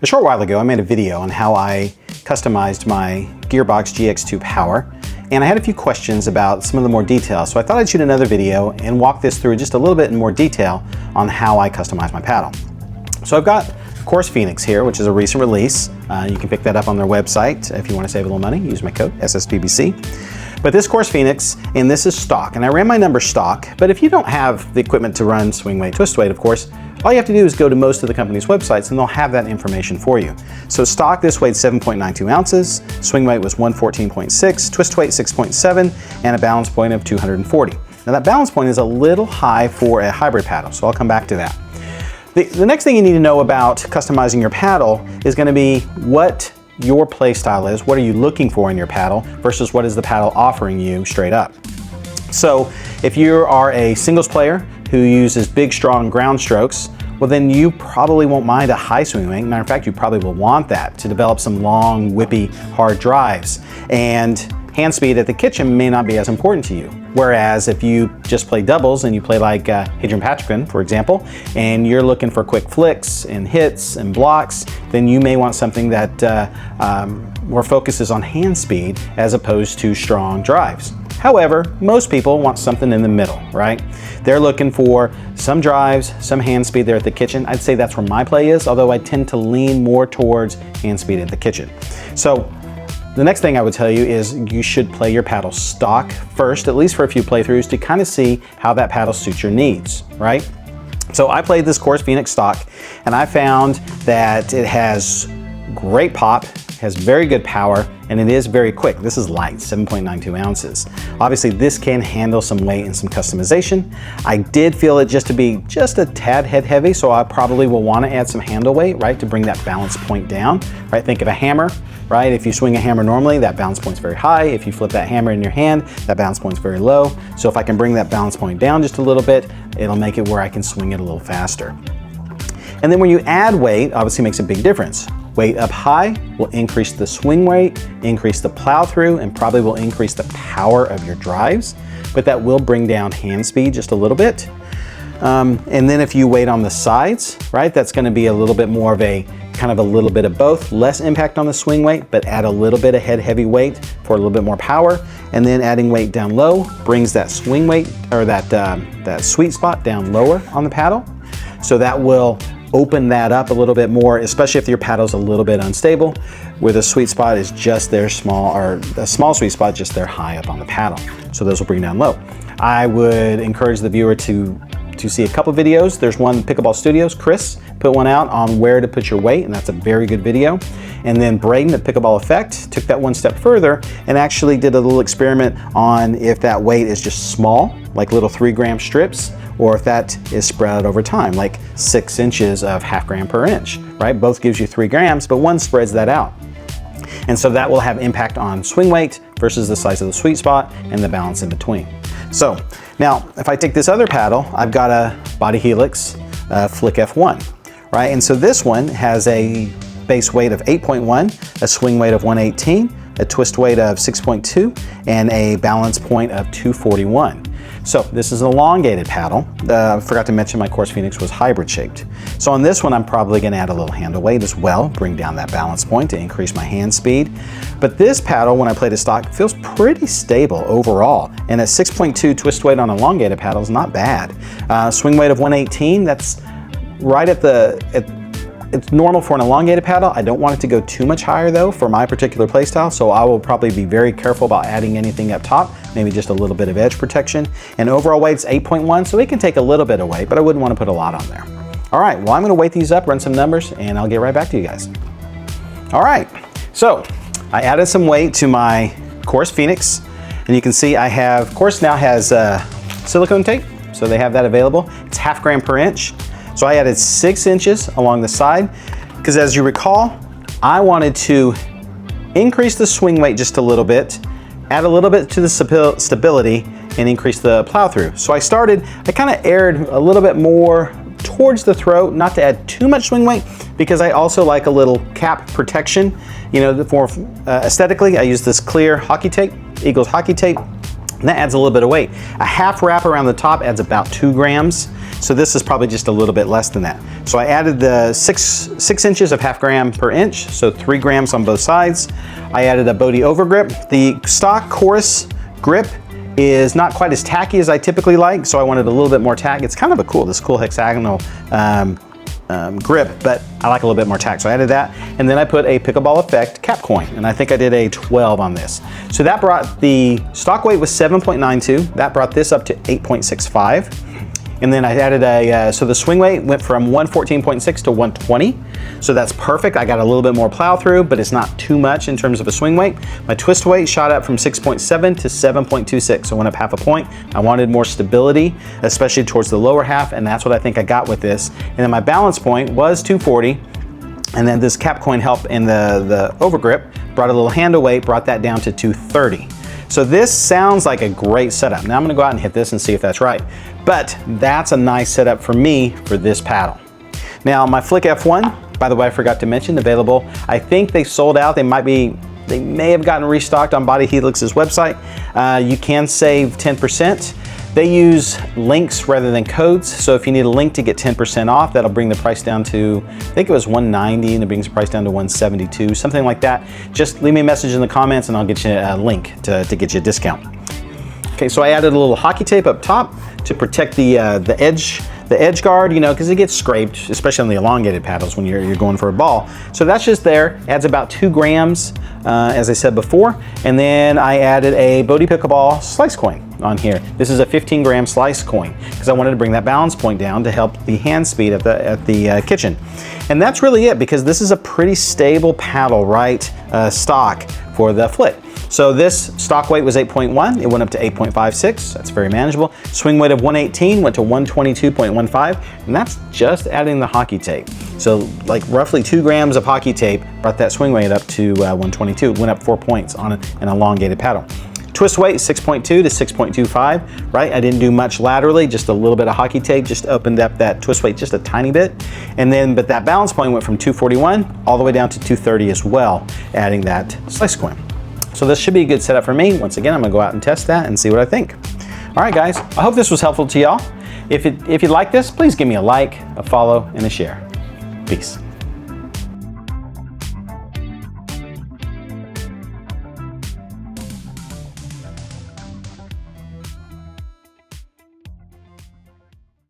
A short while ago, I made a video on how I customized my Gearbox GX2 Power, and I had a few questions about some of the more details, so I thought I'd shoot another video and walk this through just a little bit in more detail on how I customize my paddle. So I've got Course Phoenix here, which is a recent release. You can pick that up on their website if you want to save a little money. Use my code SSPBC. But this Course Phoenix, and this is stock, and I ran my number stock, but if you don't have the equipment to run swing weight, twist weight, of course, all you have to do is go to most of the company's websites and they'll have that information for you. So stock, this weighed 7.92 ounces, swing weight was 114.6, twist weight 6.7, and a balance point of 240. Now that balance point is a little high for a hybrid paddle, so I'll come back to that. The next thing you need to know about customizing your paddle is going to be what your play style is, what are you looking for in your paddle versus what is the paddle offering you straight up. So if you are a singles player who uses big, strong ground strokes, well then you probably won't mind a high swing weight. Matter of fact, you probably will want that to develop some long, whippy, hard drives. And hand speed at the kitchen may not be as important to you. Whereas if you just play doubles and you play like Hadrian Patrickman, for example, and you're looking for quick flicks and hits and blocks, then you may want something that more focuses on hand speed as opposed to strong drives. However, most people want something in the middle, right? They're looking for some drives, some hand speed there at the kitchen. I'd say that's where my play is, although I tend to lean more towards hand speed at the kitchen. So the next thing I would tell you is you should play your paddle stock first, at least for a few playthroughs, to kind of see how that paddle suits your needs, right? So I played this Course Phoenix stock, and I found that it has great pop, has very good power, and it is very quick. This is light, 7.92 ounces. Obviously, this can handle some weight and some customization. I did feel it just to be just a tad head heavy, so I probably will want to add some handle weight, right, to bring that balance point down, right? Think of a hammer, right? If you swing a hammer normally, that balance point's very high. If you flip that hammer in your hand, that balance point's very low. So if I can bring that balance point down just a little bit, it'll make it where I can swing it a little faster. And then when you add weight, obviously makes a big difference. Weight up high will increase the swing weight, increase the plow through, and probably will increase the power of your drives, but that will bring down hand speed just a little bit. And then if you weight on the sides, right, that's gonna be a little bit more of a, kind of a little bit of both, less impact on the swing weight, but add a little bit of head heavy weight for a little bit more power. And then adding weight down low brings that swing weight, or that sweet spot down lower on the paddle. So that will open that up a little bit more, especially if your paddle's a little bit unstable, where the sweet spot is just their small, or a small sweet spot just there high up on the paddle. So those will bring down low. I would encourage the viewer to see a couple videos. There's one, Pickleball Studios, Chris put one out on where to put your weight, and that's a very good video. And then Braden at Pickleball Effect took that one step further and actually did a little experiment on if that weight is just small, like little 3-gram strips, or if that is spread out over time, like 6 inches of ½ gram per inch, right? Both gives you 3 grams, but one spreads that out. And so that will have impact on swing weight versus the size of the sweet spot and the balance in between. So now, if I take this other paddle, I've got a Body Helix Flik F1, right? And so this one has a base weight of 8.1, a swing weight of 118, a twist weight of 6.2, and a balance point of 241. So this is an elongated paddle. I forgot to mention my Course Phoenix was hybrid shaped. So on this one, I'm probably gonna add a little handle weight as well, bring down that balance point to increase my hand speed. But this paddle, when I played it stock, feels pretty stable overall. And a 6.2 twist weight on an elongated paddle is not bad. Swing weight of 118, that's right at it's normal for an elongated paddle. I don't want it to go too much higher though for my particular play style, so I will probably be very careful about adding anything up top, maybe just a little bit of edge protection. And overall weight's 8.1, so it can take a little bit of weight, but I wouldn't want to put a lot on there. All right, well I'm gonna weight these up, run some numbers, and I'll get right back to you guys. All right, so I added some weight to my Course Phoenix, and you can see I have, Course now has silicone tape, so they have that available. It's ½ gram per inch. So I added 6 inches along the side, because as you recall, I wanted to increase the swing weight just a little bit, add a little bit to the stability, and increase the plow through. So I kind of aired a little bit more towards the throat, not to add too much swing weight, because I also like a little cap protection. You know, for aesthetically, I use this clear hockey tape, Eagles hockey tape, and that adds a little bit of weight. A half wrap around the top adds about 2 grams. So this is probably just a little bit less than that. So I added the 6 inches of 1/2 gram per inch, so 3 grams on both sides. I added a Body overgrip. The stock chorus grip is not quite as tacky as I typically like, so I wanted a little bit more tack. It's kind of this cool hexagonal grip, but I like a little bit more tack, so I added that. And then I put a pickleball effect cap coin, and I think I did a 12 on this. So that brought the stock weight was 7.92. That brought this up to 8.65. And then I added so the swing weight went from 114.6 to 120. So that's perfect. I got a little bit more plow through, but it's not too much in terms of a swing weight. My twist weight shot up from 6.7 to 7.26. So I went up 1/2 point. I wanted more stability, especially towards the lower half, and that's what I think I got with this. And then my balance point was 240. And then this cap coin helped in the overgrip, brought a little handle weight, brought that down to 230. So this sounds like a great setup. Now I'm gonna go out and hit this and see if that's right. But that's a nice setup for me for this paddle. Now my Flik F1, by the way, I forgot to mention, available. I think they sold out. They may have gotten restocked on Body Helix's website. You can save 10%. They use links rather than codes. So if you need a link to get 10% off, that'll bring the price down to, I think it was $190, and it brings the price down to $172, something like that. Just leave me a message in the comments and I'll get you a link to get you a discount. Okay, so I added a little hockey tape up top to protect the edge guard, you know, because it gets scraped, especially on the elongated paddles when you're going for a ball. So that's just there. Adds about 2 grams, as I said before. And then I added a Body pickleball slice coin on here. This is a 15-gram slice coin because I wanted to bring that balance point down to help the hand speed at the kitchen. And that's really it, because this is a pretty stable paddle, right? Stock for the Flik. So this stock weight was 8.1, it went up to 8.56, that's very manageable. Swing weight of 118 went to 122.15, and that's just adding the hockey tape. So like roughly 2 grams of hockey tape brought that swing weight up to 122, went up 4 points on an elongated paddle. Twist weight 6.2 to 6.25, right? I didn't do much laterally, just a little bit of hockey tape, just opened up that twist weight just a tiny bit. And then, but that balance point went from 241 all the way down to 230 as well, adding that slice coin. So this should be a good setup for me. Once again, I'm gonna go out and test that and see what I think. All right, guys, I hope this was helpful to y'all. If you like this, please give me a like, a follow, and a share. Peace.